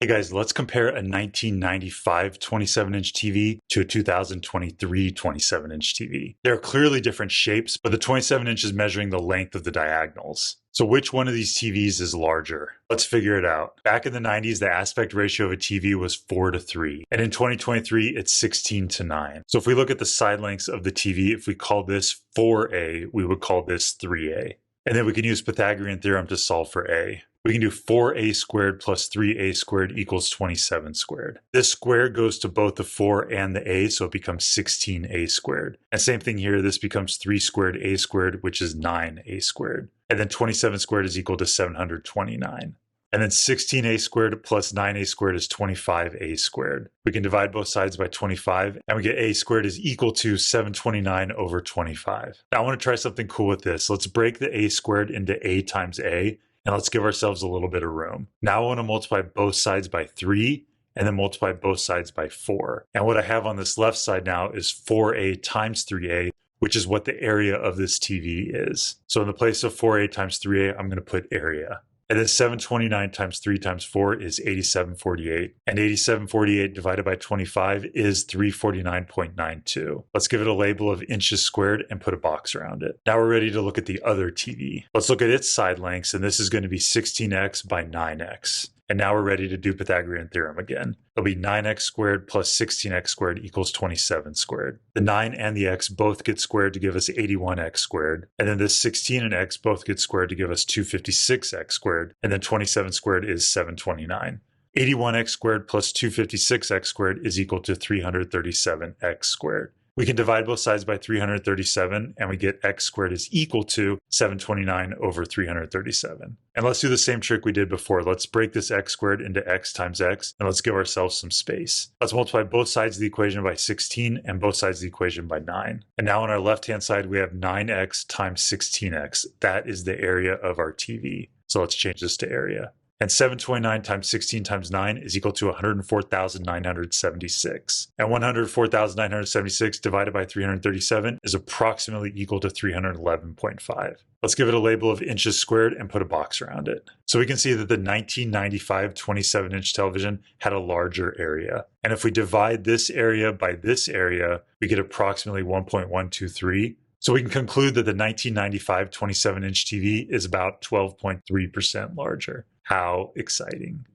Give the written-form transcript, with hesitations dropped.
Hey guys, let's compare a 1995 27-inch TV to a 2023 27-inch TV. They are clearly different shapes, but the 27-inch is measuring the length of the diagonals. So which one of these TVs is larger? Let's figure it out. Back in the 90s, the aspect ratio of a TV was 4:3. And in 2023, it's 16:9. So if we look at the side lengths of the TV, if we call this 4A, we would call this 3A. And then we can use Pythagorean theorem to solve for A. We can do 4a squared plus 3a squared equals 27 squared. This square goes to both the 4 and the a, so it becomes 16a squared. And same thing here, this becomes 3 squared a squared, which is 9a squared. And then 27 squared is equal to 729. And then 16a squared plus 9a squared is 25a squared. We can divide both sides by 25, and we get a squared is equal to 729 over 25. Now I want to try something cool with this. Let's break the a squared into a times a, and let's give ourselves a little bit of room. Now I want to multiply both sides by 3, and then multiply both sides by 4. And what I have on this left side now is 4a times 3a, which is what the area of this TV is. So in the place of 4a times 3a, I'm going to put area. And then 729 times 3 times 4 is 8748. And 8748 divided by 25 is 349.92. Let's give it a label of inches squared and put a box around it. Now we're ready to look at the other TV. Let's look at its side lengths, and this is going to be 16x by 9x. And now we're ready to do Pythagorean theorem again. It'll be 9x squared plus 16x squared equals 27 squared. The 9 and the x both get squared to give us 81x squared. And then this 16 and x both get squared to give us 256x squared. And then 27 squared is 729. 81x squared plus 256x squared is equal to 337x squared. We can divide both sides by 337, and we get x squared is equal to 729 over 337. And let's do the same trick we did before. Let's break this x squared into x times x, and let's give ourselves some space. Let's multiply both sides of the equation by 16 and both sides of the equation by 9. And now on our left-hand side, we have 9x times 16x. That is the area of our TV. So let's change this to area. And 729 times 16 times 9 is equal to 104,976. And 104,976 divided by 337 is approximately equal to 311.5. Let's give it a label of inches squared and put a box around it. So we can see that the 1995 27-inch television had a larger area. And if we divide this area by this area, we get approximately 1.123. So we can conclude that the 1995 27-inch TV is about 12.3% larger. How exciting.